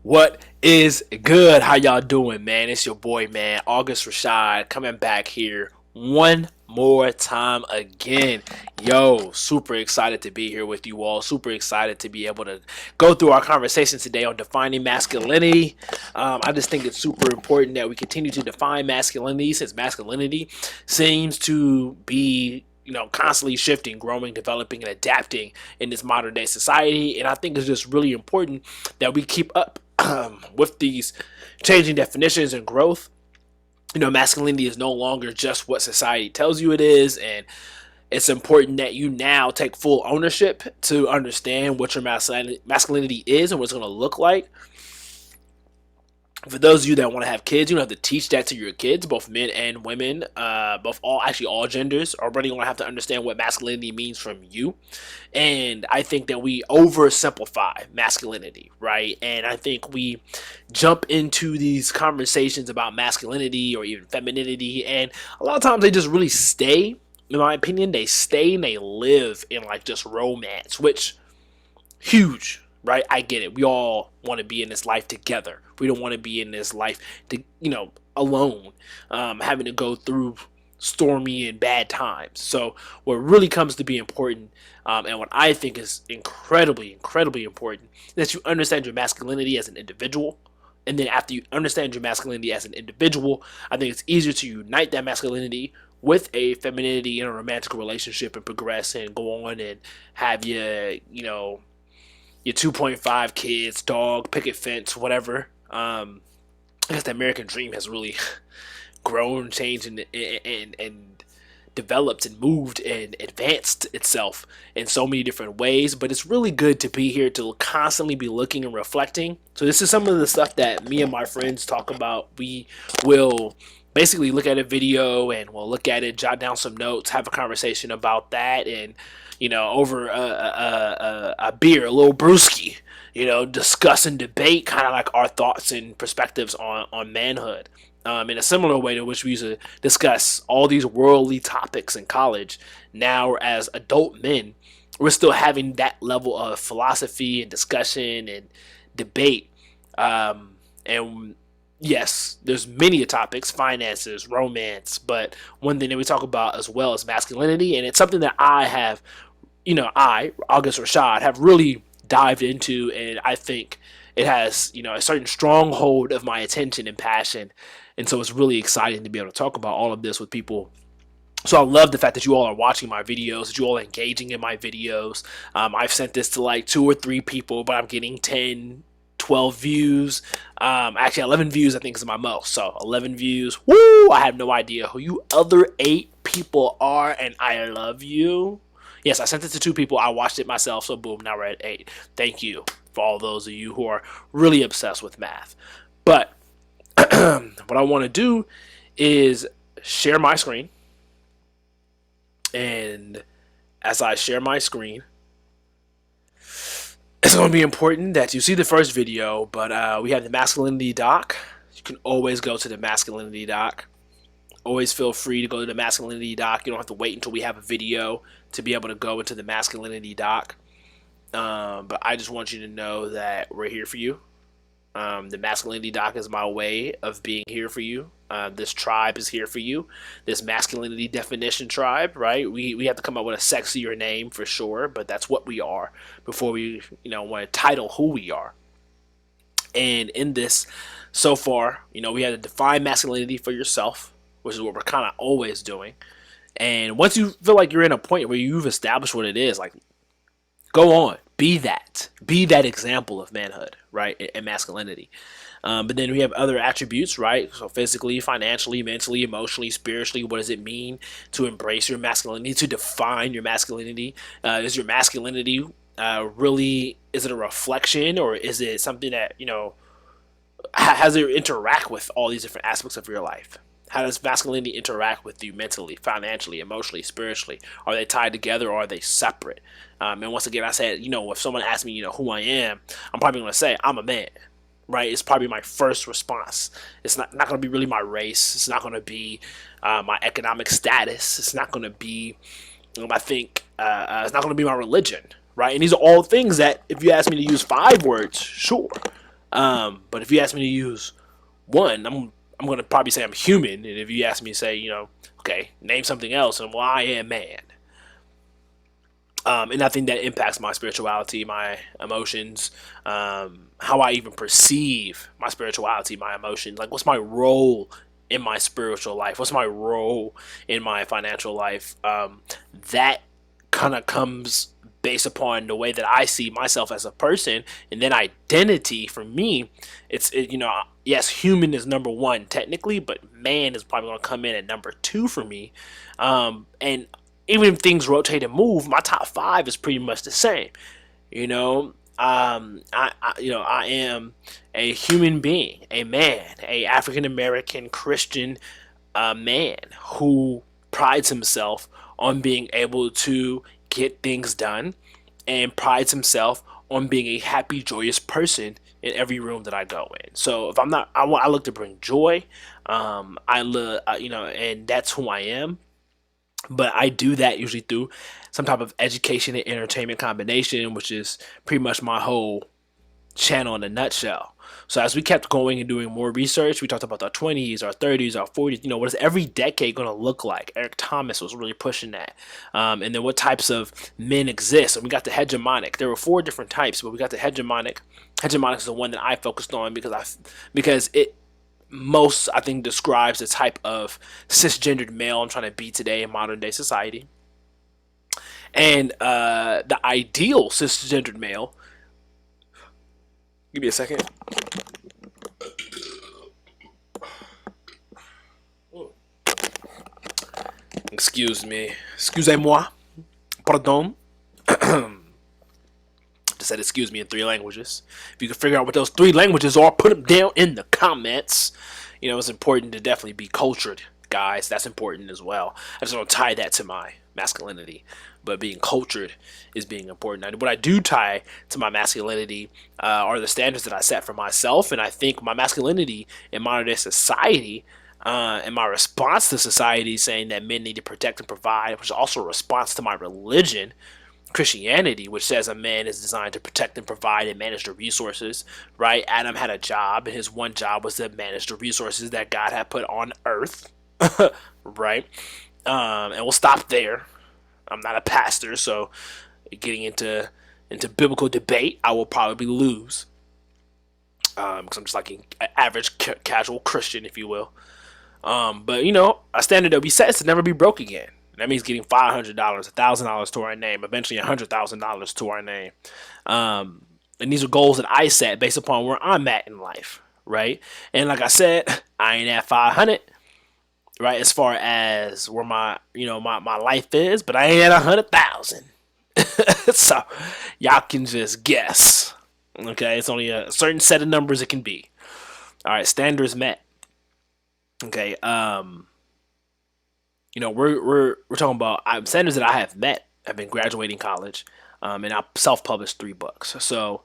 What is good? How y'all doing, man? It's your boy, man, augustrashaad, coming back here one more time again. Yo, super excited to be here with you all. Super excited to be able to go through our conversation today on defining masculinity. I just think it's super important that we continue to define masculinity, since masculinity seems to be constantly shifting, growing, developing, and adapting in this modern day society. And I think it's just really important that we keep up with these changing definitions and growth. Masculinity is no longer just what society tells you it is, and it's important that you now take full ownership to understand what your masculinity is and what it's going to look like. For those of you that want to have kids, you don't have to teach that to your kids, both men and women, both all genders are already going to have to understand what masculinity means from you. And I think that we oversimplify masculinity, right? And I think we jump into these conversations about masculinity or even femininity, and a lot of times they just really stay, in my opinion, they stay and they live in like just romance, which huge, right? I get it. We all want to be in this life together. We don't want to be in this life alone, having to go through stormy and bad times. So what really comes to be important, and what I think is incredibly, incredibly important, is that you understand your masculinity as an individual. And then after you understand your masculinity as an individual, I think it's easier to unite that masculinity with a femininity in a romantic relationship and progress and go on and have your 2.5 kids, dog, picket fence, whatever. I guess the American dream has really grown, changed, and developed and moved and advanced itself in so many different ways. But it's really good to be here to constantly be looking and reflecting. So this is some of the stuff that me and my friends talk about. We will basically look at a video and we'll look at it, jot down some notes, have a conversation about that, and over a beer, a little brewski, discuss and debate kind of like our thoughts and perspectives on manhood. In a similar way to which we used to discuss all these worldly topics in college, now as adult men, we're still having that level of philosophy and discussion and debate. And yes, there's many topics, finances, romance, but one thing that we talk about as well is masculinity, and it's something that August Rashad, have really dived into, and I think it has, a certain stronghold of my attention and passion. And so it's really exciting to be able to talk about all of this with people. So I love the fact that you all are watching my videos, that you all are engaging in my videos. I've sent this to like 2 or 3 people, but I'm getting 10, 12 views. Actually, 11 views I think is my most. So 11 views. Woo! I have no idea who you other 8 people are, and I love you. Yes, I sent it to 2 people. I watched it myself, so boom, now we're at 8. Thank you for all those of you who are really obsessed with math. But what I want to do is share my screen. And as I share my screen, it's going to be important that you see the first video, but we have the masculinity doc. You can always go to the masculinity doc. Always feel free to go to the masculinity doc. You don't have to wait until we have a video to be able to go into the masculinity doc. But I just want you to know that we're here for you. The masculinity doc is my way of being here for you. This tribe is here for you. This masculinity definition tribe, right? We have to come up with a sexier name for sure, but that's what we are before we, want to title who we are. And in this, so far, we had to define masculinity for yourself, which is what we're kind of always doing. And once you feel like you're in a point where you've established what it is, like, go on, be that example of manhood, right, and masculinity. But then we have other attributes, right? So physically, financially, mentally, emotionally, spiritually, what does it mean to embrace your masculinity, to define your masculinity? Is your masculinity really, is it a reflection, or is it something that, how does it interact with all these different aspects of your life? How does masculinity interact with you mentally, financially, emotionally, spiritually? Are they tied together, or are they separate? And once again, I said, if someone asks me, who I am, I'm probably going to say I'm a man, right? It's probably my first response. It's not going to be really my race. It's not going to be my economic status. It's not going to be, I think, it's not going to be my religion, right? And these are all things that, if you ask me to use 5 words, sure. But if you ask me to use one, I'm gonna probably say I'm human. And if you ask me to say, okay, name something else, and well, I am man. And I think that impacts my spirituality, my emotions, how I even perceive my spirituality, my emotions. Like, what's my role in my spiritual life? What's my role in my financial life? That kind of comes based upon the way that I see myself as a person, and then identity for me. Yes, human is number one technically, but man is probably going to come in at number two for me. And even if things rotate and move, my top five is pretty much the same. I am a human being, a man, a African American Christian man who prides himself on being able to get things done and prides himself on being a happy, joyous person in every room that I go in. So if I'm not, I look to bring joy. I look, and that's who I am. But I do that usually through some type of education and entertainment combination, which is pretty much my whole channel in a nutshell. So as we kept going and doing more research, we talked about our 20s, our 30s, our 40s. What is every decade going to look like? Eric Thomas was really pushing that. And then what types of men exist? And we got the hegemonic. There were four different types, but we got the hegemonic. Hegemonic is the one that I focused on because it most, I think, describes the type of cisgendered male I'm trying to be today in modern day society. And the ideal cisgendered male. Give me a second. Excuse me. Excusez-moi. Pardon. Just said excuse me in three languages. If you can figure out what those three languages are, put them down in the comments. It's important to definitely be cultured, guys. That's important as well. I just want to tie that to my masculinity. But being cultured is being important. And what I do tie to my masculinity are the standards that I set for myself. And I think my masculinity in modern day society and my response to society saying that men need to protect and provide, which is also a response to my religion, Christianity, which says a man is designed to protect and provide and manage the resources, right? Adam had a job, and his one job was to manage the resources that God had put on earth, right? And we'll stop there. I'm not a pastor, so getting into biblical debate, I will probably lose. Because I'm just like an average casual Christian, if you will. But a standard that we set is to never be broke again. That means getting $500, $1,000 to our name, eventually $100,000 to our name. And these are goals that I set based upon where I'm at in life, right? And like I said, I ain't at 500, right? As far as where my life is, but I ain't at 100,000. So y'all can just guess. Okay, it's only a certain set of numbers it can be. All right, standards met. Okay, we're talking about standards that I have met. I've been graduating college, and I self-published 3 books. So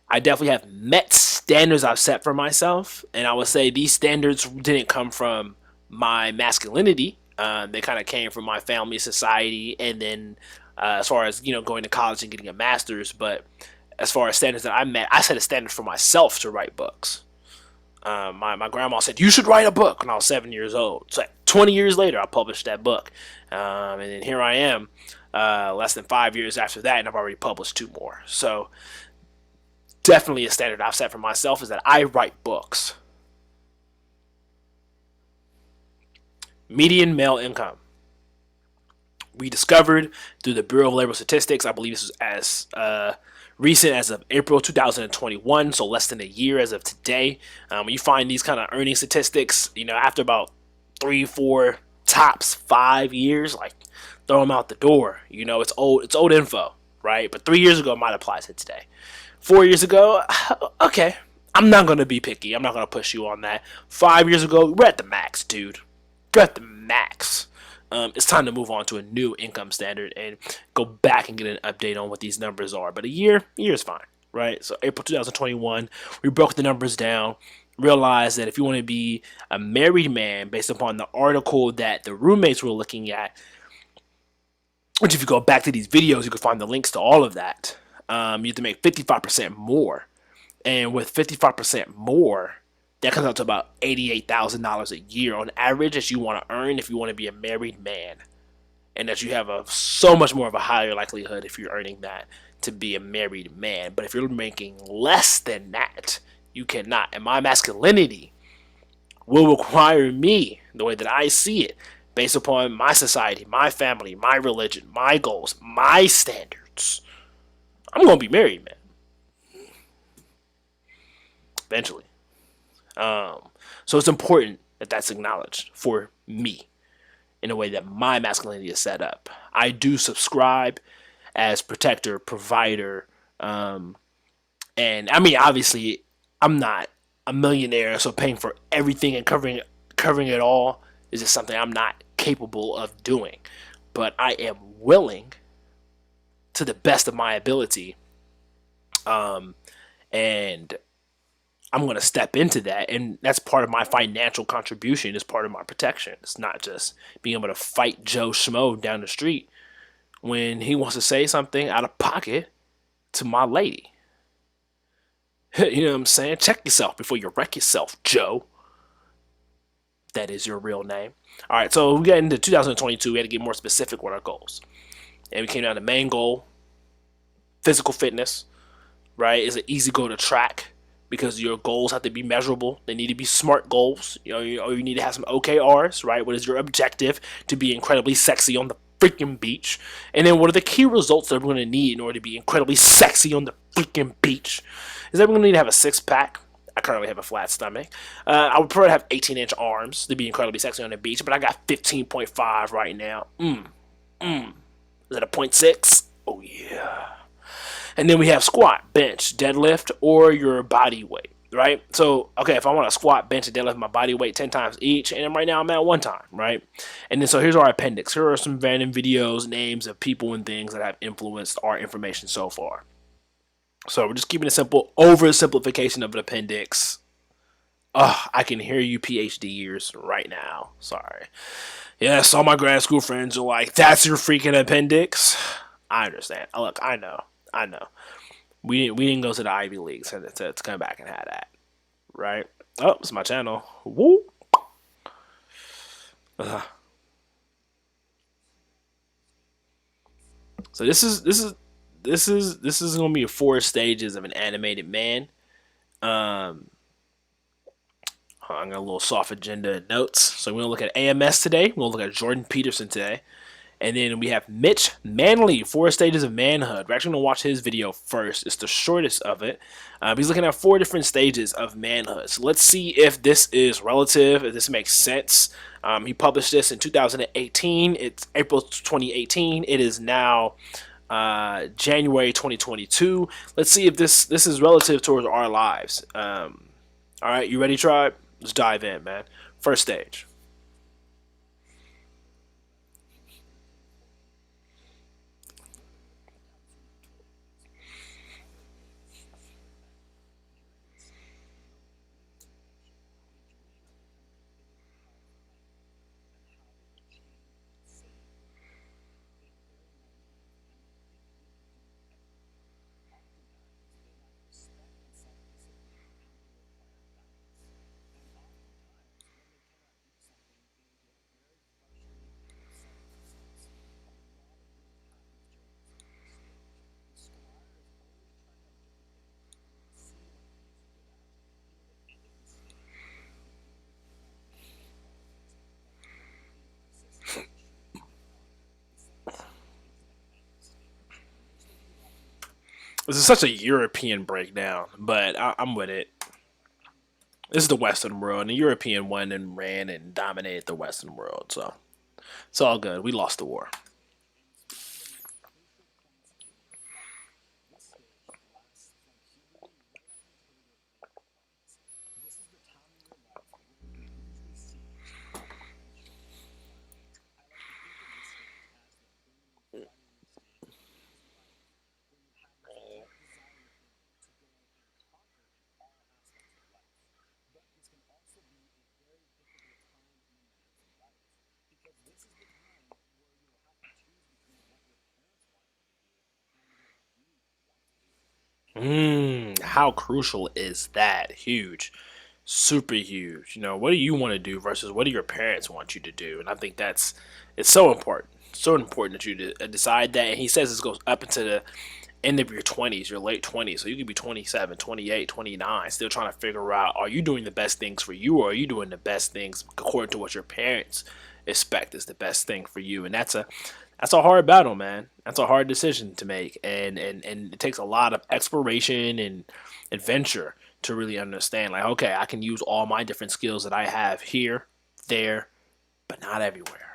I definitely have met standards I've set for myself, and I would say these standards didn't come from my masculinity. They kind of came from my family, society, and then as far as going to college and getting a master's. But as far as standards that I met, I set a standard for myself to write books. My grandma said, you should write a book when I was 7 years old. So 20 years later, I published that book. And then here I am, less than 5 years after that, and I've already published 2 more. So definitely a standard I've set for myself is that I write books. Median male income. We discovered through the Bureau of Labor Statistics, I believe this was as recent as of April 2021, so less than a year as of today. When you find these kind of earning statistics, after about 3, 4, tops 5 years, like throw them out the door. It's old info, right? But 3 years ago it might apply to today. 4 years ago, okay, I'm not gonna be picky. I'm not gonna push you on that. 5 years ago, we're at the max, dude. We're at the max. It's time to move on to a new income standard and go back and get an update on what these numbers are. But a year is fine, right? So April 2021, we broke the numbers down, realized that if you want to be a married man, based upon the article that the roommates were looking at, which if you go back to these videos, you can find the links to all of that. You have to make 55% more And with 55% more, that comes out to about $88,000 a year on average that you want to earn if you want to be a married man. And that you have so much more of a higher likelihood if you're earning that to be a married man. But if you're making less than that, you cannot. And my masculinity will require me, the way that I see it, based upon my society, my family, my religion, my goals, my standards. I'm going to be married, man, eventually. So it's important that that's acknowledged for me in a way that my masculinity is set up. I do subscribe as protector, provider, and I mean, obviously, I'm not a millionaire, so paying for everything and covering it all is just something I'm not capable of doing. But I am willing, to the best of my ability, and I'm going to step into that, and that's part of my financial contribution. Is part of my protection. It's not just being able to fight Joe Schmo down the street when he wants to say something out of pocket to my lady. You know what I'm saying? Check yourself before you wreck yourself, Joe. That is your real name. All right, so we got into 2022. We had to get more specific with our goals, and we came down to the main goal: physical fitness. Right? It's an easy goal to track because your goals have to be measurable. They need to be SMART goals. You need to have some OKRs, right? What is your objective? To be incredibly sexy on the freaking beach. And then what are the key results that we're going to need in order to be incredibly sexy on the freaking beach? Is that we're going to need to have a six-pack? I currently have a flat stomach. I would probably have 18-inch arms to be incredibly sexy on the beach, but I got 15.5 right now. Is that a point .6? Oh, yeah. And then we have squat, bench, deadlift, or your body weight, right? So, okay, if I want to squat, bench, and deadlift my body weight 10 times each, and right now I'm at one time, right? And then so here's our appendix. Here are some random videos, names of people and things that have influenced our information so far. So we're just keeping it simple. Oversimplification of an appendix. I can hear you PhD years right now. Sorry. Yes, all my grad school friends are like, that's your freaking appendix? I understand. Look, I know. We didn't go to the Ivy League to come back and have that, right? Oh, it's my channel. Woo. So this is gonna be 4 stages of an animated man. Um, I got a little soft agenda notes. So we're gonna look at AMS today. We're gonna look at Jordan Peterson today. And then we have Mitch Manley, 4 stages of manhood. We're actually going to watch his video first. It's the shortest of it. He's looking at 4 different stages of manhood. So let's see if this is relative, if this makes sense. He published this in 2018. It's April 2018. It is now January 2022. Let's see if this is relative towards our lives. All right, you ready, tribe? Let's dive in, man. First stage. This is such a European breakdown, but I'm with it. This is the Western world, and the European won and ran and dominated the Western world, so it's all good. We lost the war. how crucial is that? Huge, super huge. What do you want to do versus what do your parents want you to do? And I think it's so important. So important that you decide that. And he says this goes up into the end of your 20s, your late 20s. So you could be 27, 28, 29, still trying to figure out, are you doing the best things for you, or are you doing the best things according to what your parents expect is the best thing for you? And that's a hard battle, man. That's a hard decision to make, and it takes a lot of exploration and adventure to really understand, like, okay, I can use all my different skills that I have here, there, but not everywhere.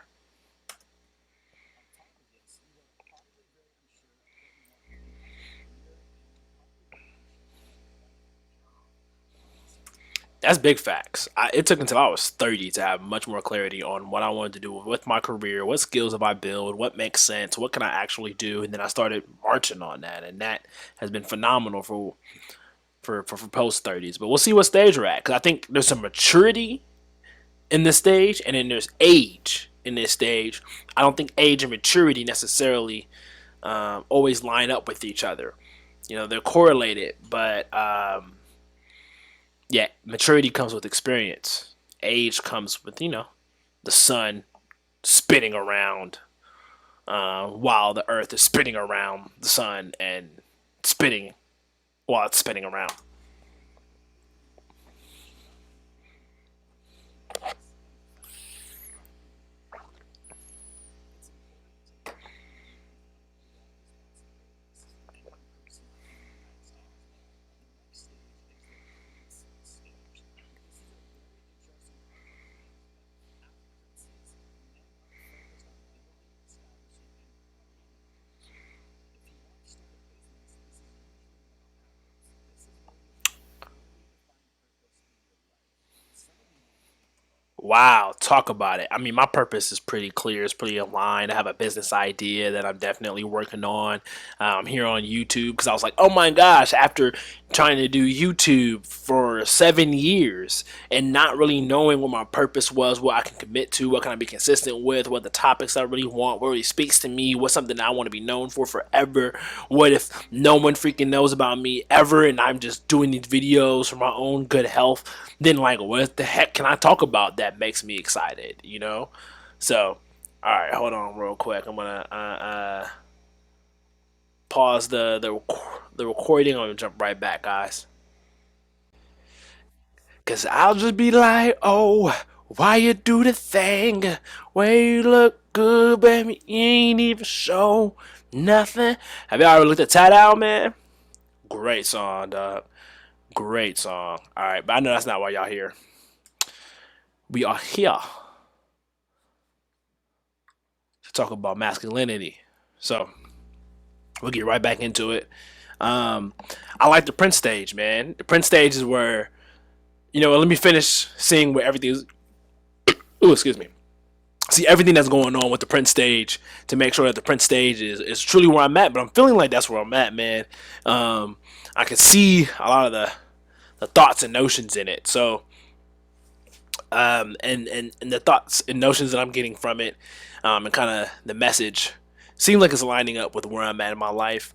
That's big facts. It took until I was 30 to have much more clarity on what I wanted to do with my career, what skills have I built, what makes sense, what can I actually do, and then I started marching on that, and that has been phenomenal for post 30s. But we'll see what stage we're at, because I think there's some maturity in this stage, and then there's age in this stage. I don't think age and maturity necessarily always line up with each other. They're correlated, but yeah, maturity comes with experience. Age comes with, the sun spinning around while the earth is spinning around the sun and spinning while it's spinning around. Wow, talk about it. I mean, my purpose is pretty clear. It's pretty aligned. I have a business idea that I'm definitely working on here on YouTube, because I was like, oh my gosh, after trying to do YouTube for 7 years and not really knowing what my purpose was, what I can commit to, what can I be consistent with, what the topics I really want, what really speaks to me, what's something that I want to be known for forever. What if no one freaking knows about me ever and I'm just doing these videos for my own good health? Then, like, what the heck can I talk about that makes me excited? So, all right, hold on real quick. I'm gonna pause the recording. I'm gonna jump right back, guys. Cause I'll just be like, oh, why you do the thing? Where you look good, baby, you ain't even show nothing. Have y'all ever looked at Tat Out, man? Great song, dog. Great song. All right, but I know that's not why y'all here. We are here to talk about masculinity. So we'll get right back into it. Um, I like the Prince stage, man. The Prince stage is where, let me finish seeing where everything is. Ooh, excuse me. See everything that's going on with the Prince stage to make sure that the Prince stage is truly where I'm at. But I'm feeling like that's where I'm at, man. I can see a lot of the thoughts and notions in it. So, and the thoughts and notions that I'm getting from it, and kind of the message seems like it's lining up with where I'm at in my life.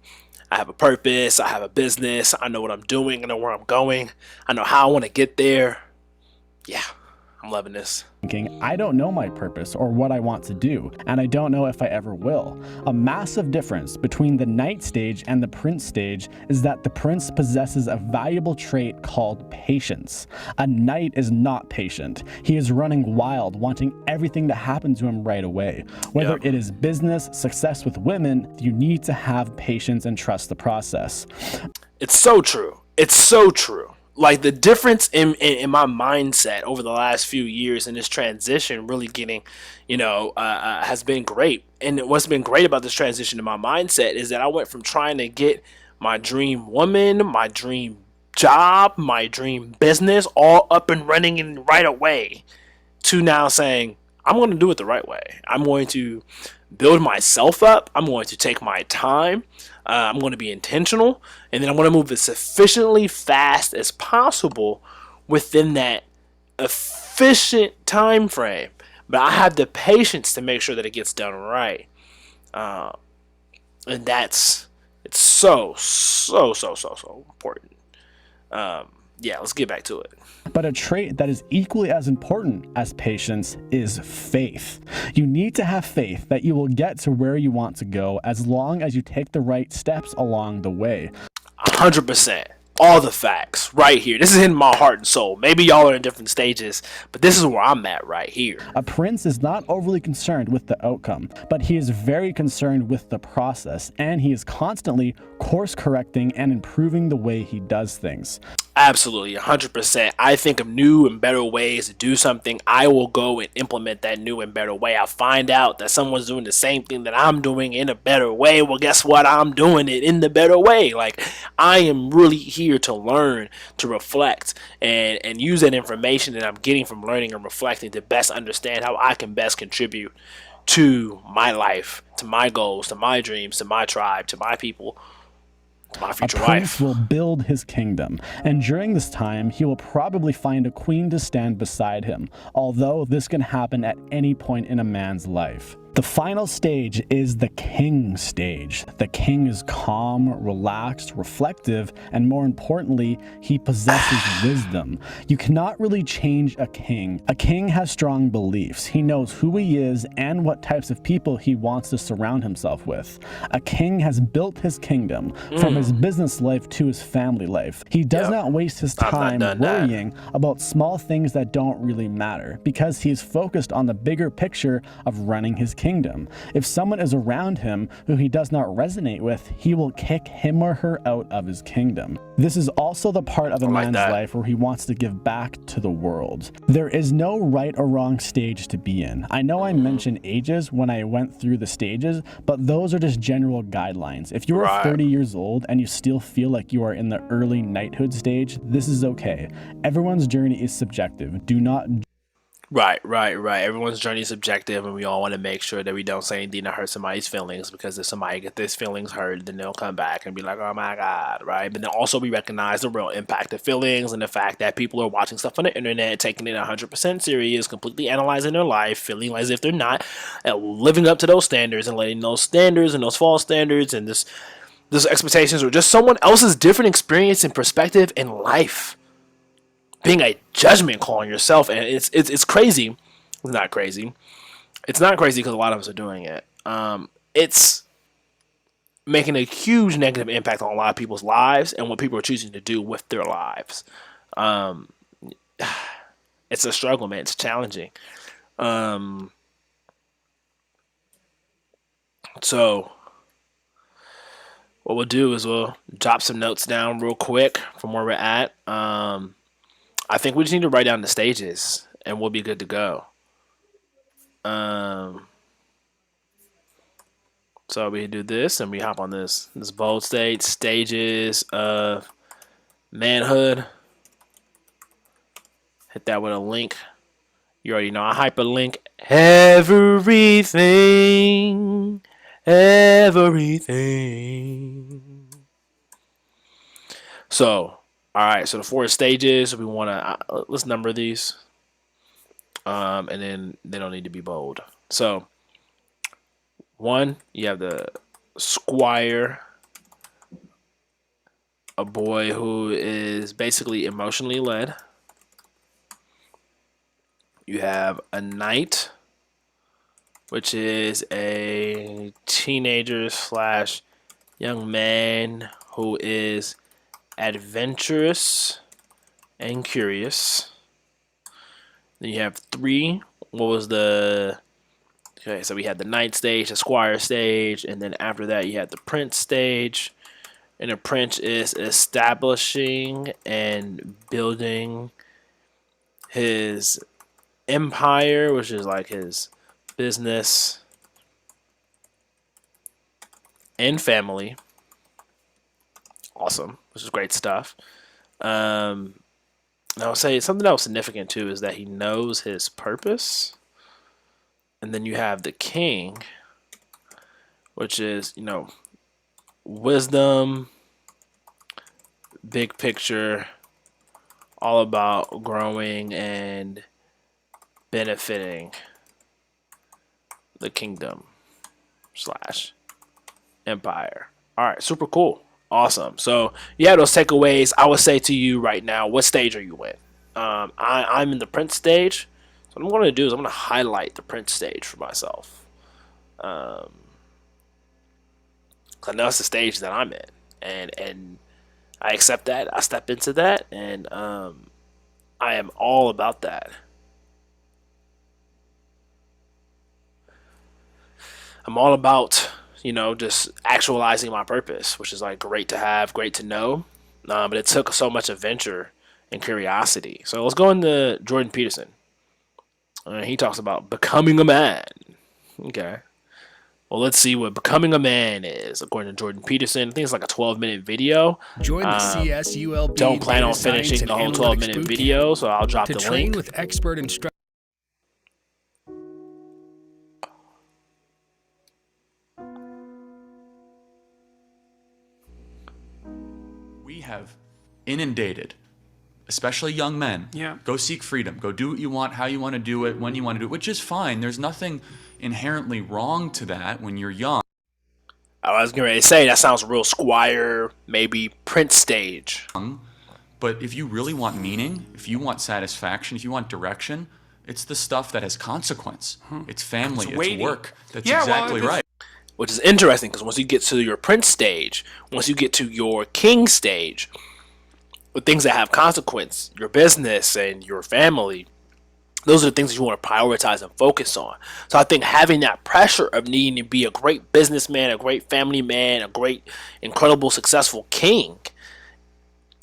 I have a purpose. I have a business. I know what I'm doing. I know where I'm going. I know how I want to get there. Yeah, I'm loving this. Thinking, I don't know my purpose or what I want to do, and I don't know if I ever will. A massive difference between the knight stage and the prince stage is that the prince possesses a valuable trait called patience. A knight is not patient. He is running wild, wanting everything to happen to him right away. Whether it is business, success with women, you need to have patience and trust the process. It's so true. It's so true. Like, the difference in my mindset over the last few years in this transition really getting, has been great. And what's been great about this transition in my mindset is that I went from trying to get my dream woman, my dream job, my dream business all up and running and right away, to now saying, I'm going to do it the right way. I'm going to build myself up. I'm going to take my time. I'm going to be intentional, and then I'm going to move as sufficiently fast as possible within that efficient time frame. But I have the patience to make sure that it gets done right, and it's so important. Yeah, let's get back to it. But a trait that is equally as important as patience is faith. You need to have faith that you will get to where you want to go as long as you take the right steps along the way. 100%. All the facts right here. This is in my heart and soul. Maybe y'all are in different stages, but this is where I'm at right here. A prince is not overly concerned with the outcome, but he is very concerned with the process, and he is constantly course correcting and improving the way he does things. Absolutely, 100%. I think of new and better ways to do something. I will go and implement that new and better way. I find out that someone's doing the same thing that I'm doing in a better way. Well, guess what? I'm doing it in the better way. Like, I am really here to learn, to reflect, and use that information that I'm getting from learning and reflecting to best understand how I can best contribute to my life, to my goals, to my dreams, to my tribe, to my people, to my future A prince life. will build his kingdom, and during this time, he will probably find a queen to stand beside him, although this can happen at any point in a man's life. The final stage is the king stage. The king is calm, relaxed, reflective, and more importantly, he possesses wisdom. You cannot really change a king. A king has strong beliefs. He knows who he is and what types of people he wants to surround himself with. A king has built his kingdom, from his business life to his family life. He does not waste his time worrying about small things that don't really matter, because he is focused on the bigger picture of running his kingdom. If someone is around him who he does not resonate with, he will kick him or her out of his kingdom. This is also the part of a man's life where he wants to give back to the world. There is no right or wrong stage to be in. I know I mentioned ages when I went through the stages, but those are just general guidelines. If you are 30 years old and you still feel like you are in the early knighthood stage, this is okay. Everyone's journey is subjective. Do not Right. Everyone's journey is subjective, and we all want to make sure that we don't say anything to hurt somebody's feelings, because if somebody gets their feelings hurt, then they'll come back and be like, oh my God, right? But then also we recognize the real impact of feelings and the fact that people are watching stuff on the internet, taking it 100% serious, completely analyzing their life, feeling as if they're not, and living up to those standards and letting those standards and those false standards and this expectations or just someone else's different experience and perspective in life being a judgment call on yourself. And it's crazy. It's not crazy. It's not crazy because a lot of us are doing it. It's making a huge negative impact on a lot of people's lives and what people are choosing to do with their lives. It's a struggle, man. It's challenging. So what we'll do is we'll drop some notes down real quick from where we're at. I think we just need to write down the stages and we'll be good to go. So we do this and we hop on this bold stage, stages of manhood. Hit that with a link. You already know I hyperlink everything. So, all right. So the 4 stages, we want to let's number these, and then they don't need to be bold. So, 1, you have the squire, a boy who is basically emotionally led. You have a knight, which is a teenager slash young man who is adventurous and curious. Then you have 3. What was the... Okay, so we had the knight stage, the squire stage, and then after that you had the prince stage. And the prince is establishing and building his empire, which is like his business and family. Awesome, which is great stuff. And I'll say something else significant too is that he knows his purpose. And then you have the king, which is, you know, wisdom, big picture, all about growing and benefiting the kingdom slash empire. All right, super cool. Awesome. So you have those takeaways. I would say to you right now, what stage are you in? I'm in the Prince stage. So what I'm going to do is I'm going to highlight the Prince stage for myself. 'Cause I know it's the stage that I'm in, and I accept that. I step into that, and I am all about that. I'm all about, just actualizing my purpose, which is like great to have, great to know. But it took so much adventure and curiosity. So let's go into Jordan Peterson. He talks about becoming a man. Okay. Well, let's see what becoming a man is, according to Jordan Peterson. I think it's like a 12-minute video. Join the CSULB Don't plan on Data Science finishing the and whole Analytics 12-minute Bootcamp video, so I'll drop to the train link. with expert instructors. We have inundated, especially young men. Yeah. Go seek freedom. Go do what you want, how you want to do it, when you want to do it, which is fine. There's nothing inherently wrong to that when you're young. I was going to say, that sounds real Squire, maybe Prince stage. But if you really want meaning, if you want satisfaction, if you want direction, it's the stuff that has consequence. It's family, it's work. That's exactly right. Which is interesting, because once you get to your Prince stage, once you get to your King stage, with things that have consequence, your business and your family, those are the things that you want to prioritize and focus on. So I think having that pressure of needing to be a great businessman, a great family man, a great, incredible, successful king,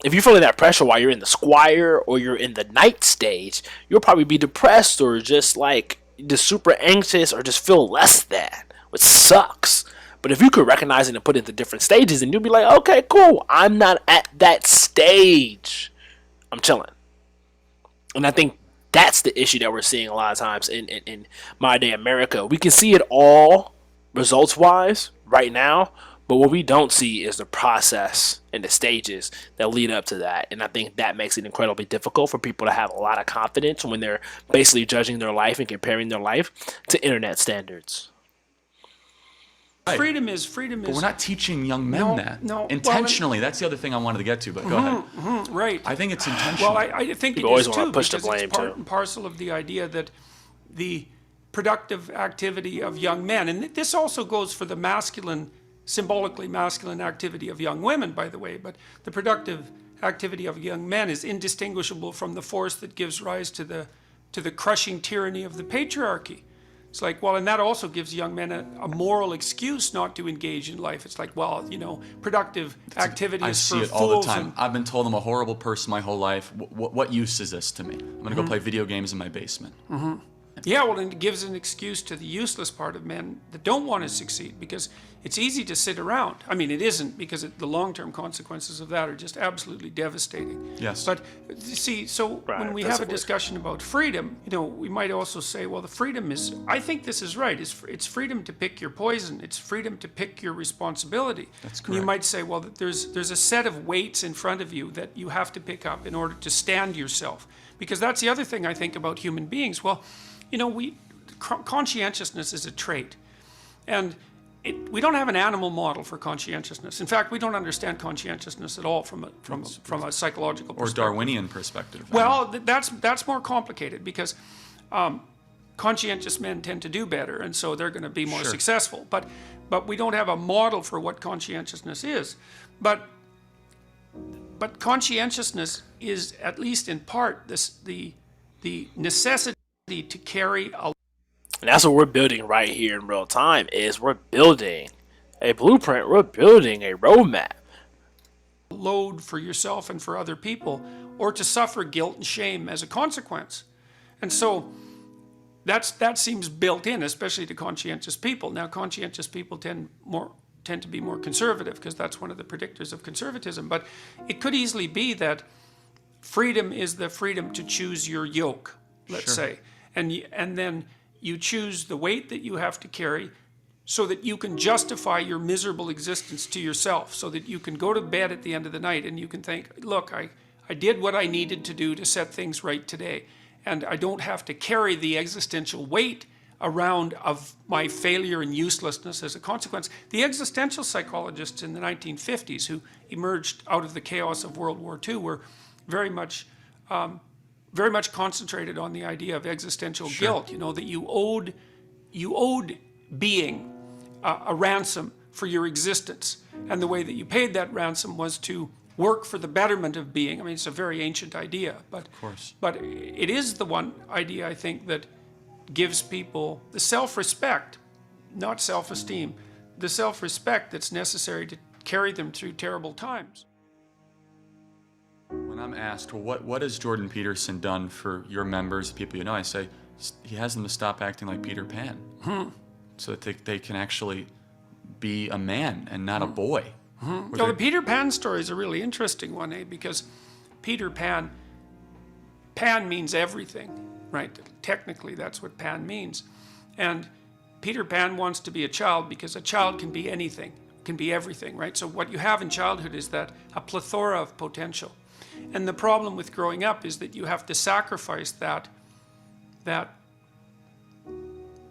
if you're feeling that pressure while you're in the Squire or you're in the Knight stage, you'll probably be depressed or just super anxious or just feel less than, which sucks. But if you could recognize it and put it into different stages, and you'll be like, okay, cool, I'm not at that stage. I'm chilling. And I think that's the issue that we're seeing a lot of times in modern day America. We can see it all results-wise right now, but what we don't see is the process and the stages that lead up to that. And I think that makes it incredibly difficult for people to have a lot of confidence when they're basically judging their life and comparing their life to internet standards. Freedom is. But we're not teaching young men that. No. Intentionally, that's the other thing I wanted to get to, but go ahead. Right. I think it's intentional. Well, I think You it always is wanna too, push the because blame, it's part too. and parcel of the idea that the productive activity of young men, and this also goes for the masculine, symbolically masculine activity of young women, by the way, but the productive activity of young men is indistinguishable from the force that gives rise to the crushing tyranny of the patriarchy. It's like, well, and that also gives young men a moral excuse not to engage in life. It's like, well, productive activity I is see for it all the fools. time. I've been told I'm a horrible person my whole life. What use is this to me? I'm going to go play video games in my basement. Yeah, well, and it gives an excuse to the useless part of men that don't want to succeed, because it's easy to sit around. I mean, it isn't, because the long-term consequences of that are just absolutely devastating. Yes. But see, so when we have a discussion about freedom, we might also say, well, the freedom is, I think this is right, it's freedom to pick your poison. It's freedom to pick your responsibility. That's correct. And you might say, well, there's a set of weights in front of you that you have to pick up in order to stand yourself. Because that's the other thing I think about human beings. Well, conscientiousness is a trait, and we don't have an animal model for conscientiousness. In fact, we don't understand conscientiousness at all from a psychological perspective. Or Darwinian perspective. Well, that's more complicated, because conscientious men tend to do better, and so they're going to be more successful. But we don't have a model for what conscientiousness is. But conscientiousness is, at least in part, the necessity to carry a. And that's what we're building right here in real time. Is we're building a blueprint. We're building a roadmap. Load for yourself and for other people, or to suffer guilt and shame as a consequence. And so that seems built in, especially to conscientious people. Now, conscientious people tend to be more conservative, because that's one of the predictors of conservatism. But it could easily be that freedom is the freedom to choose your yoke, let's say. And then you choose the weight that you have to carry, so that you can justify your miserable existence to yourself, so that you can go to bed at the end of the night and you can think, look, I did what I needed to do to set things right today, and I don't have to carry the existential weight around of my failure and uselessness as a consequence. The existential psychologists in the 1950s who emerged out of the chaos of World War II were very much concentrated on the idea of existential guilt, you know, that you owed being a ransom for your existence. And the way that you paid that ransom was to work for the betterment of being. I mean, it's a very ancient idea, but it is the one idea, I think, that gives people the self-respect, not self-esteem, the self-respect that's necessary to carry them through terrible times. When I'm asked, well, what has Jordan Peterson done for your members, the people you know, I say, he has them to stop acting like Peter Pan. So that they can actually be a man and not a boy. So the Peter Pan story is a really interesting one, because Peter Pan means everything, right? Technically, that's what Pan means. And Peter Pan wants to be a child because a child can be anything, can be everything, right? So what you have in childhood is that a plethora of potential. And the problem with growing up is that you have to sacrifice that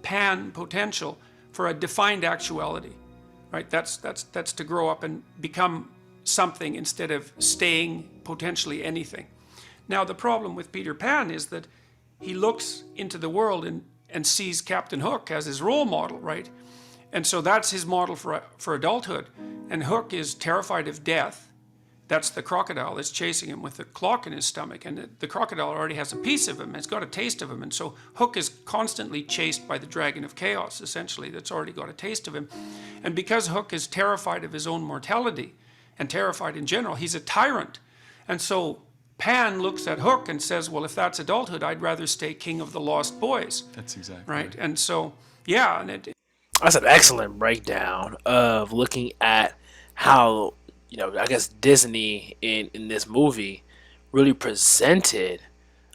Pan potential for a defined actuality, right? That's to grow up and become something instead of staying potentially anything. Now, the problem with Peter Pan is that he looks into the world and sees Captain Hook as his role model, right? And so that's his model for adulthood. And Hook is terrified of death. That's the crocodile that's chasing him with the clock in his stomach. And the crocodile already has a piece of him. It's got a taste of him. And so Hook is constantly chased by the dragon of chaos, essentially, that's already got a taste of him. And because Hook is terrified of his own mortality and terrified in general, he's a tyrant. And so Pan looks at Hook and says, well, if that's adulthood, I'd rather stay king of the lost boys. That's exactly right. And so, yeah. And that's an excellent breakdown of looking at how, you know, I guess Disney in this movie really presented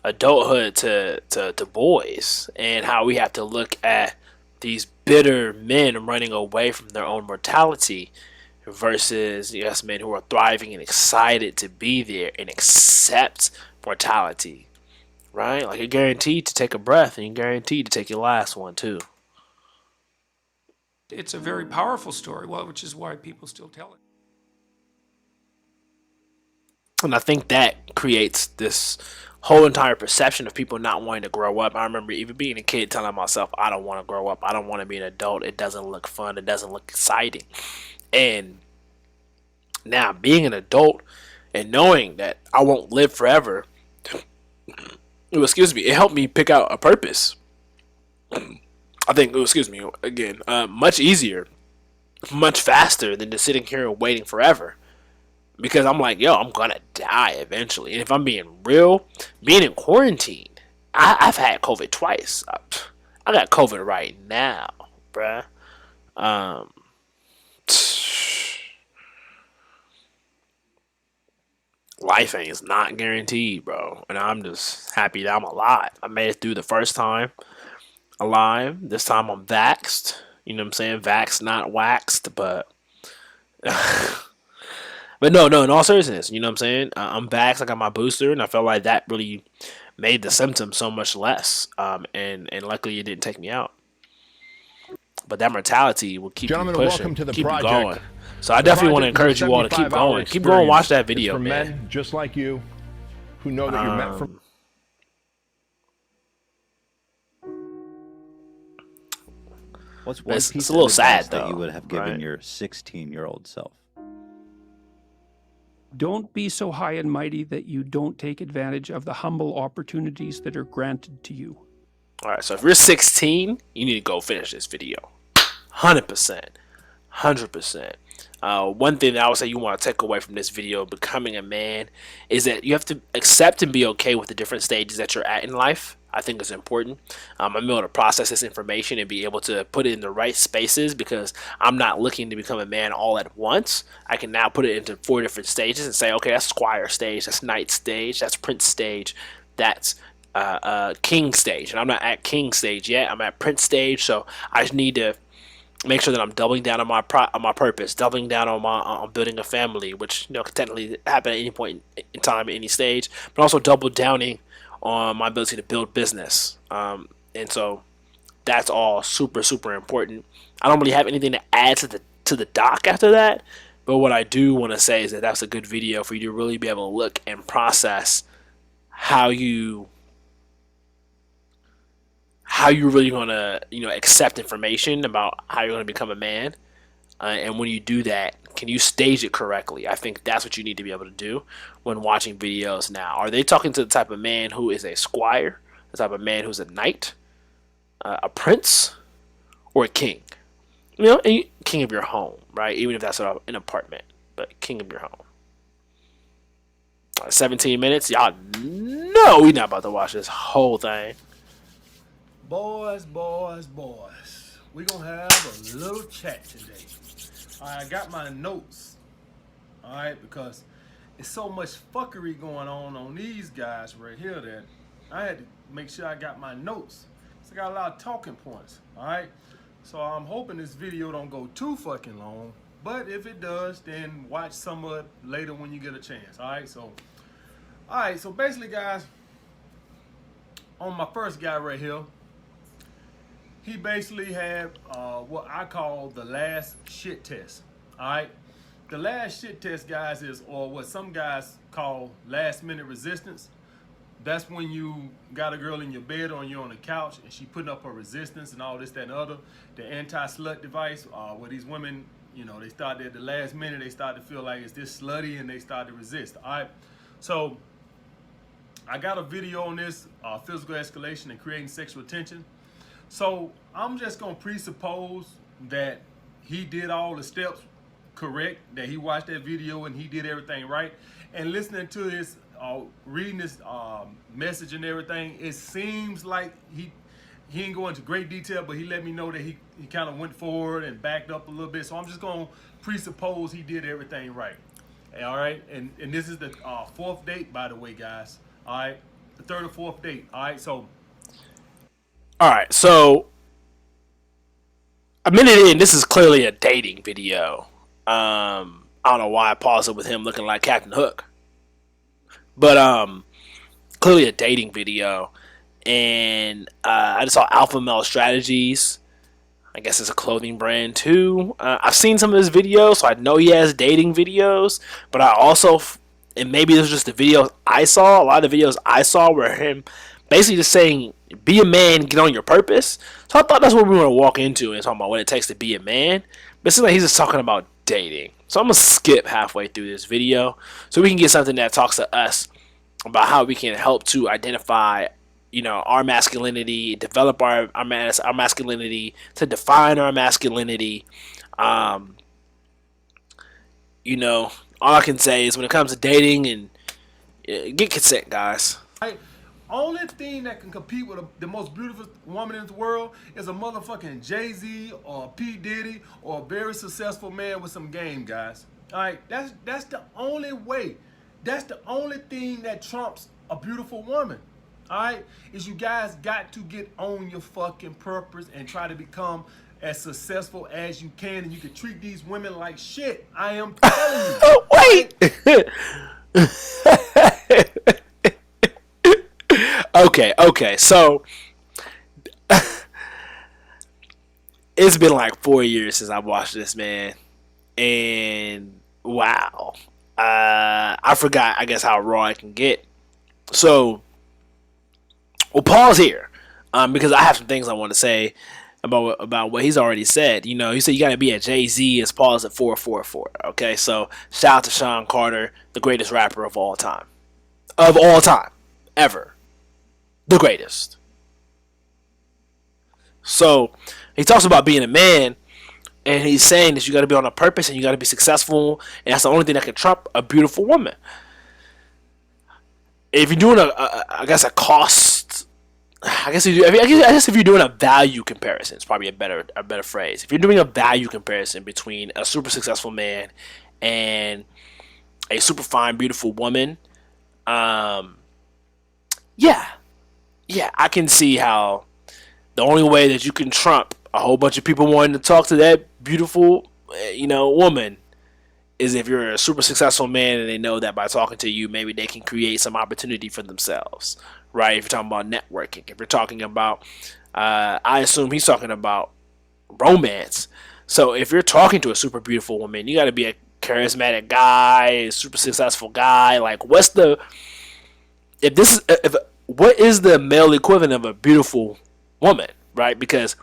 adulthood to boys, and how we have to look at these bitter men running away from their own mortality versus, yes, men who are thriving and excited to be there and accept mortality, right? Like, you're guaranteed to take a breath, and you're guaranteed to take your last one too. It's a very powerful story, well, which is why people still tell it. And I think that creates this whole entire perception of people not wanting to grow up. I remember even being a kid telling myself, I don't want to grow up. I don't want to be an adult. It doesn't look fun. It doesn't look exciting. And now being an adult and knowing that I won't live forever, it helped me pick out a purpose. I think, much easier, much faster than just sitting here and waiting forever. Because I'm like, yo, I'm gonna die eventually. And if I'm being real, being in quarantine, I've had COVID twice. I got COVID right now, bruh. Life ain't not guaranteed, bro. And I'm just happy that I'm alive. I made it through the first time alive. This time I'm vaxxed. You know what I'm saying? Vaxxed, not waxed, but... But no, in all seriousness, you know what I'm saying? I'm vaxxed, I got my booster, and I felt like that really made the symptoms so much less. And luckily it didn't take me out. But that mortality will keep you pushing, keep you going. So I definitely want to encourage you all to keep going. Keep going, watch that video, man. Men just like you who know that you're meant for... What's one piece it's a little of sad, advice though, that you would have given right? your 16-year-old self? Don't be so high and mighty that you don't take advantage of the humble opportunities that are granted to you. All right, so if you're 16, you need to go finish this video. 100%. 100%. One thing that I would say you want to take away from this video, becoming a man, is that you have to accept and be okay with the different stages that you're at in life. I think it's important. I'm able to process this information and be able to put it in the right spaces, because I'm not looking to become a man all at once. I can now put it into 4 different stages and say, okay, that's squire stage, that's knight stage, that's prince stage, that's king stage. And I'm not at king stage yet. I'm at prince stage. So I just need to make sure that I'm doubling down on my purpose, doubling down on building a family, which, you know, can technically happen at any point in time, at any stage, but also double downing on my ability to build business. And so that's all super, super important. I don't really have anything to add to the doc after that, but what I do want to say is that that's a good video for you to really be able to look and process how you really going to accept information about how you're going to become a man, and when you do that, can you stage it correctly? I think that's what you need to be able to do when watching videos now. Are they talking to the type of man who is a squire, the type of man who's a knight, a prince, or a king? King of your home, right? Even if that's an apartment, but king of your home. 17 minutes, y'all know we not about to watch this whole thing. Boys, we gonna have a little chat today. I got my notes, all right, because it's so much fuckery going on these guys right here that I had to make sure I got my notes. So I got a lot of talking points, all right? So I'm hoping this video don't go too fucking long, but if it does, then watch some of it later when you get a chance, all right? So basically, guys, on my first guy right here, he basically had what I call the last shit test, all right? The last shit test, guys, is, or what some guys call last minute resistance. That's when you got a girl in your bed or you're on the couch and she putting up her resistance and all this, that, and other. The anti-slut device, where these women, they start at the last minute, they start to feel like it's this slutty and they start to resist, all right? So I got a video on this, physical escalation and creating sexual tension. So I'm just gonna presuppose that he did all the steps correct, that he watched that video and he did everything right. And listening to his, reading this message and everything, it seems like he didn't go into great detail, but he let me know that he kind of went forward and backed up a little bit. So I'm just gonna presuppose he did everything right. All right, and this is the fourth date, by the way, guys. All right, the third or fourth date. All right, so. All right, so a minute in, this is clearly a dating video. I don't know why I paused it with him looking like Captain Hook, but clearly a dating video. And I just saw Alpha Male Strategies. I guess it's a clothing brand too. I've seen some of his videos, so I know he has dating videos. But I also, and maybe this was just the videos I saw. A lot of the videos I saw were him basically just saying, be a man, get on your purpose. So I thought that's what we want to walk into and talk about what it takes to be a man. But it seems like he's just talking about dating. So I'm going to skip halfway through this video so we can get something that talks to us about how we can help to identify, our masculinity, develop our masculinity, to define our masculinity. All I can say is when it comes to dating, and get consent, guys. Only thing that can compete with the most beautiful woman in the world is a motherfucking Jay-Z or a P. Diddy or a very successful man with some game, guys. All right, that's the only way. That's the only thing that trumps a beautiful woman. All right, is you guys got to get on your fucking purpose and try to become as successful as you can, and you can treat these women like shit. I am telling you. Wait. Okay, so it's been like 4 years since I watched this, man, and wow, I forgot, I guess, how raw I can get. So we'll pause here, because I have some things I want to say about what he's already said. He said you got to be at Jay-Z as pause at 444. Okay, so shout out to Sean Carter, the greatest rapper of all time, ever. The greatest. So he talks about being a man, and he's saying that you got to be on a purpose and you got to be successful, and that's the only thing that can trump a beautiful woman. If you're doing I guess if you're doing a value comparison, it's probably a better phrase. If you're doing a value comparison between a super successful man and a super fine, beautiful woman, yeah, I can see how the only way that you can trump a whole bunch of people wanting to talk to that beautiful, woman is if you're a super successful man and they know that by talking to you, maybe they can create some opportunity for themselves, right? If you're talking about networking, if you're talking about I assume he's talking about romance. So if you're talking to a super beautiful woman, you got to be a charismatic guy, a super successful guy. Like, what's the if what is the male equivalent of a beautiful woman, right? Because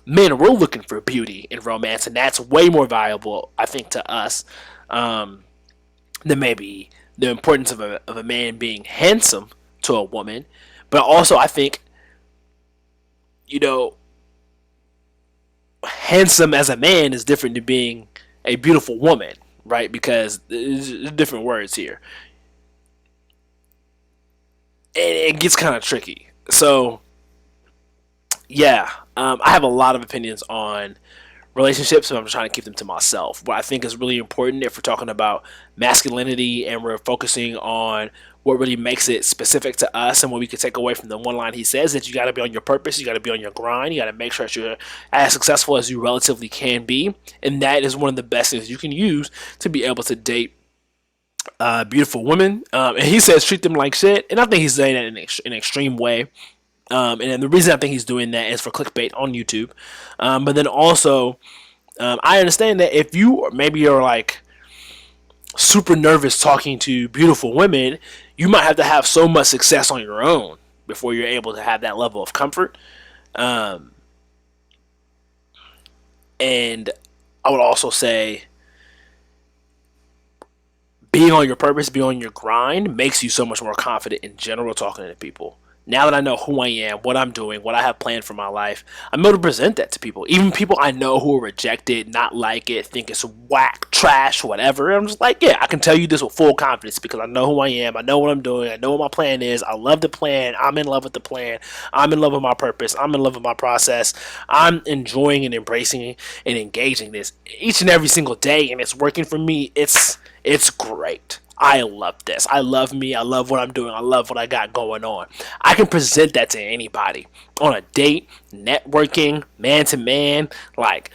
men, we're looking for beauty in romance, and that's way more valuable, I think, to us than maybe the importance of a man being handsome to a woman. But also, I think, you know, handsome as a man is different than being a beautiful woman, right? Because there's different words here. And it gets kind of tricky. So, yeah, I have a lot of opinions on relationships, and I'm trying to keep them to myself. What I think is really important if we're talking about masculinity and we're focusing on what really makes it specific to us and what we can take away from the one line he says, that you got to be on your purpose, you got to be on your grind, you got to make sure that you're as successful as you relatively can be, and that is one of the best things you can use to be able to date beautiful women. And he says treat them like shit, and I think he's saying that in an extreme way. And the reason I think he's doing that is for clickbait on YouTube. But then also, I understand that if you maybe you're like super nervous talking to beautiful women, you might have to have so much success on your own before you're able to have that level of comfort. And I would also say being on your purpose, being on your grind makes you so much more confident in general talking to people. Now that I know who I am, what I'm doing, what I have planned for my life, I'm able to present that to people. Even people I know who will reject it, not like it, think it's whack, trash, whatever. I'm just like, yeah, I can tell you this with full confidence because I know who I am. I know what I'm doing. I know what my plan is. I love the plan. I'm in love with the plan. I'm in love with my purpose. I'm in love with my process. I'm enjoying and embracing and engaging this each and every single day, and it's working for me. It's great. I love this. I love me. I love what I'm doing. I love what I got going on. I can present that to anybody on a date, networking, man to man, like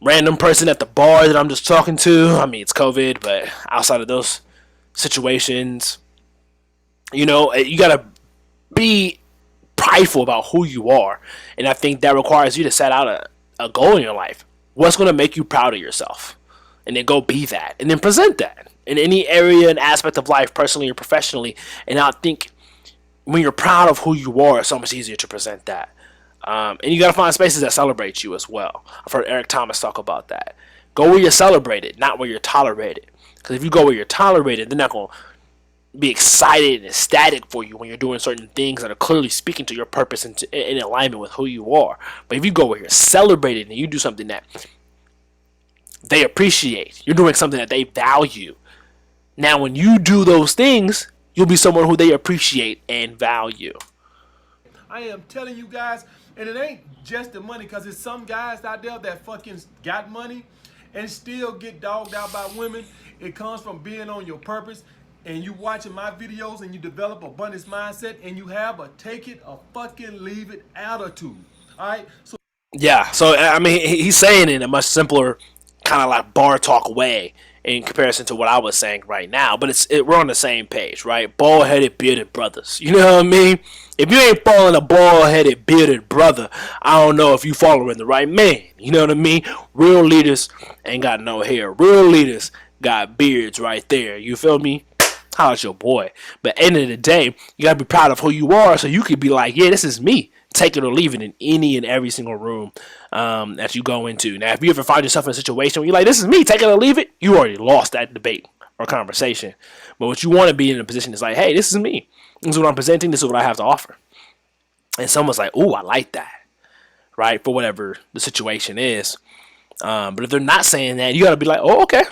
random person at the bar that I'm just talking to. I mean, it's COVID, but outside of those situations, you know, you got to be prideful about who you are. And I think that requires you to set out a goal in your life. What's going to make you proud of yourself? And then go be that. And then present that in any area and aspect of life, personally or professionally. And I think when you're proud of who you are, it's so much easier to present that. And you got to find spaces that celebrate you as well. I've heard Eric Thomas talk about that. Go where you're celebrated, not where you're tolerated. Because if you go where you're tolerated, they're not going to be excited and ecstatic for you when you're doing certain things that are clearly speaking to your purpose and in alignment with who you are. But if you go where you're celebrated and you do something that they appreciate, you're doing something that they value. Now, when you do those things, you'll be someone who they appreciate and value. I am telling you guys, and it ain't just the money, because there's some guys out there that fucking got money and still get dogged out by women. It comes from being on your purpose, and you watching my videos and you develop abundance mindset, and you have a take it or fucking leave it attitude. All right? So yeah, so I mean, he's saying it in a much simpler kind of like bar talk way in comparison to what I was saying right now, but we're on the same page, right? Bald-headed, bearded brothers. You know what I mean? If you ain't following a bald-headed, bearded brother, I don't know if you following the right man. You know what I mean? Real leaders ain't got no hair. Real leaders got beards right there. You feel me? How's your boy? But at the end of the day, you gotta be proud of who you are, so you could be like, yeah, this is me. Take it or leave it in any and every single room that you go into. Now, if you ever find yourself in a situation where you're like, this is me, take it or leave it, you already lost that debate or conversation. But what you want to be in a position is like, hey, this is me. This is what I'm presenting. This is what I have to offer. And someone's like, ooh, I like that, right? For whatever the situation is. But if they're not saying that, you got to be like, oh, okay.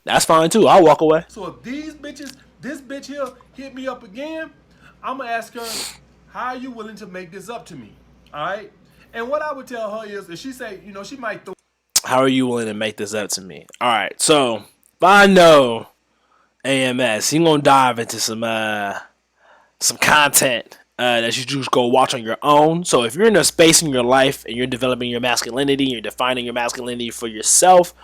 That's fine, too. I'll walk away. So if these bitches, this bitch here hit me up again, I'm going to ask her, how are you willing to make this up to me? All right? And what I would tell her is, if she say, you know, she might throw. How are you willing to make this up to me? All right. So if I know AMS, he gonna dive into some content that you just go watch on your own. So if you're in a space in your life and you're developing your masculinity, you're defining your masculinity for yourself,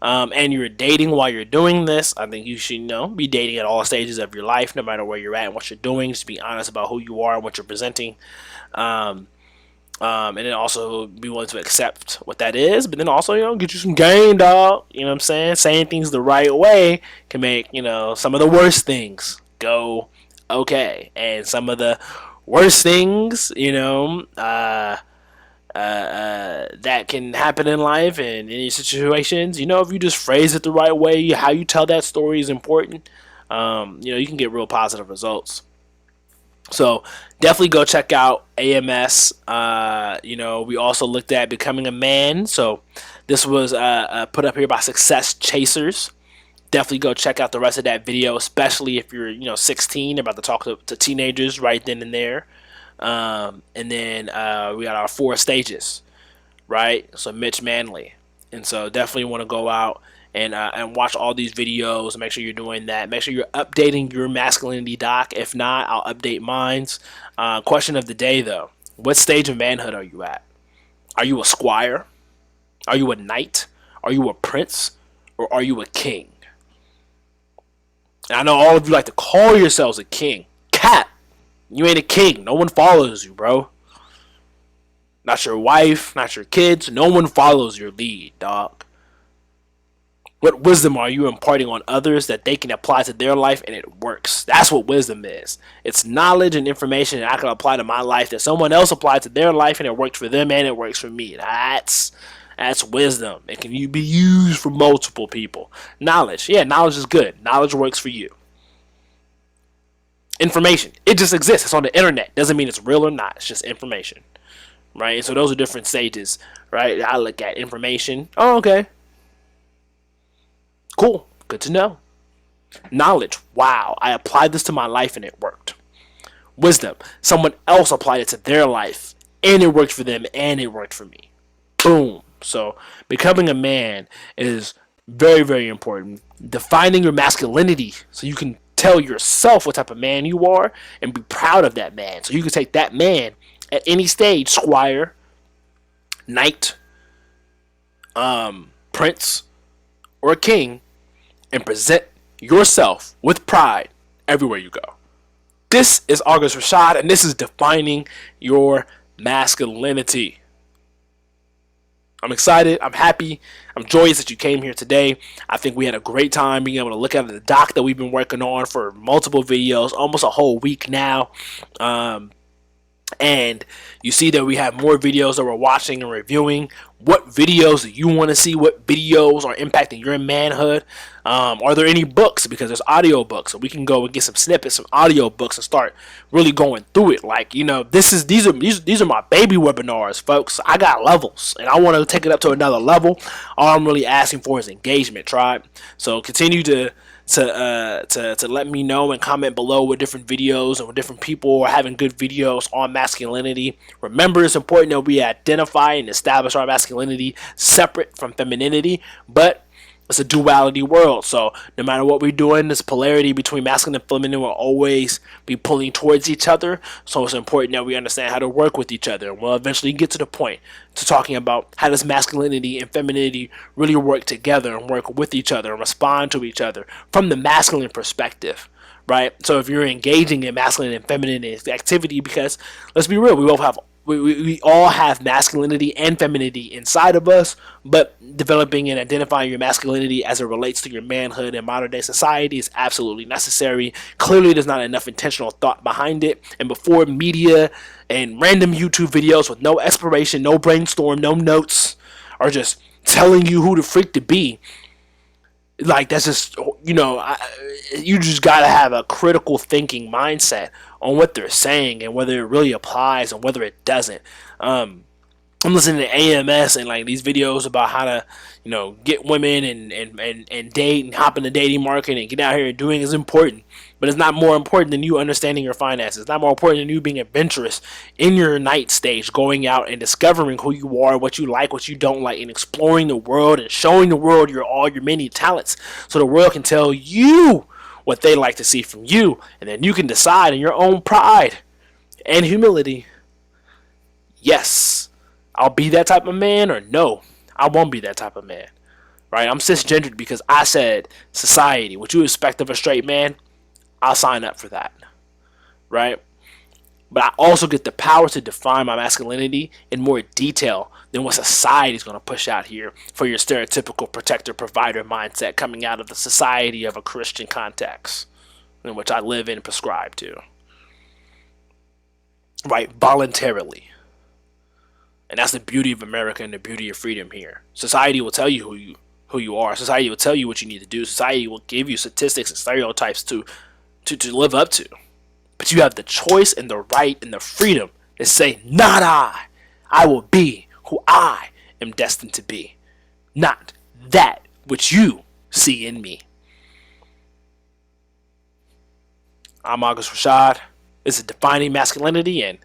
and you're dating while you're doing this, I think you should, be dating at all stages of your life, no matter where you're at and what you're doing. Just be honest about who you are and what you're presenting. And then also be willing to accept what that is, but then also, get you some game, dog. You know what I'm saying? Saying things the right way can make, some of the worst things go okay. And some of the worst things, that can happen in life and in any situations, if you just phrase it the right way, how you tell that story is important. You can get real positive results. So definitely go check out AMS. We also looked at becoming a man. So this was put up here by Success Chasers. Definitely go check out the rest of that video, especially if you're 16, about to talk to teenagers right then and there. And then we got our 4 stages, right? So Mitch Manley. And so definitely want to go out and watch all these videos. Make sure you're doing that. Make sure you're updating your masculinity doc. If not, I'll update mine's. Question of the day, though. What stage of manhood are you at? Are you a squire? Are you a knight? Are you a prince? Or are you a king? And I know all of you like to call yourselves a king. Cat! You ain't a king. No one follows you, bro. Not your wife, not your kids. No one follows your lead, dog. What wisdom are you imparting on others that they can apply to their life and it works? That's what wisdom is. It's knowledge and information that I can apply to my life that someone else applied to their life and it worked for them and it works for me. That's wisdom. It can be used for multiple people. Knowledge. Yeah, knowledge is good. Knowledge works for you. Information. It just exists. It's on the internet. Doesn't mean it's real or not. It's just information. Right? And so those are different stages. Right? I look at information. Oh, okay. Cool. Good to know. Knowledge. Wow. I applied this to my life and it worked. Wisdom. Someone else applied it to their life and it worked for them and it worked for me. Boom. So becoming a man is very, very important. Defining your masculinity so you can tell yourself what type of man you are and be proud of that man. So you can take that man at any stage, squire, knight, prince, or a king, and present yourself with pride everywhere you go. This is Augustrashaad, and this is defining your masculinity. I'm excited. I'm happy. I'm joyous that you came here today. I think we had a great time being able to look at the doc that we've been working on for multiple videos, almost a whole week now. And you see that we have more videos that we're watching and reviewing. What videos do you want to see? What videos are impacting your manhood? Are there any books? Because there's audio books, so we can go and get some snippets, some audio books, and start really going through it. Like, these are my baby webinars, folks. I got levels, and I want to take it up to another level. All I'm really asking for is engagement, tribe. So continue to let me know and comment below with different videos and with different people are having good videos on masculinity. Remember, it's important that we identify and establish our masculinity separate from femininity, but it's a duality world. So no matter what we're doing, this polarity between masculine and feminine will always be pulling towards each other. So it's important that we understand how to work with each other. And we'll eventually get to the point to talking about how does masculinity and femininity really work together and work with each other and respond to each other from the masculine perspective. Right? So if you're engaging in masculine and feminine activity, because let's be real, we all have masculinity and femininity inside of us, but developing and identifying your masculinity as it relates to your manhood in modern day society is absolutely necessary. Clearly, there's not enough intentional thought behind it, and before media and random YouTube videos with no exploration, no brainstorm, no notes are just telling you who the freak to be, like, that's just, you just gotta have a critical thinking mindset on what they're saying and whether it really applies and whether it doesn't. I'm listening to AMS and like these videos about how to, get women and date and hop in the dating market and get out here and doing is important. But it's not more important than you understanding your finances. It's not more important than you being adventurous in your night stage, going out and discovering who you are, what you like, what you don't like, and exploring the world and showing the world all your many talents so the world can tell you what they like to see from you. And then you can decide in your own pride and humility, yes, I'll be that type of man, or no, I won't be that type of man. right? I'm cisgendered because I said, society, what you expect of a straight man, I'll sign up for that, right? But I also get the power to define my masculinity in more detail than what society is going to push out here for your stereotypical protector provider mindset coming out of the society of a Christian context in which I live in and prescribe to. Right? Voluntarily. And that's the beauty of America and the beauty of freedom here. Society will tell you who you are. Society will tell you what you need to do. Society will give you statistics and stereotypes to live up to. But you have the choice and the right and the freedom to say, not I. I will be who I am destined to be. Not that which you see in me. I'm augustrashaad. This is Defining Masculinity, and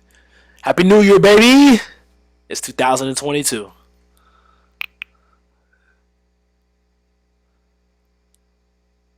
Happy New Year, baby! It's 2022.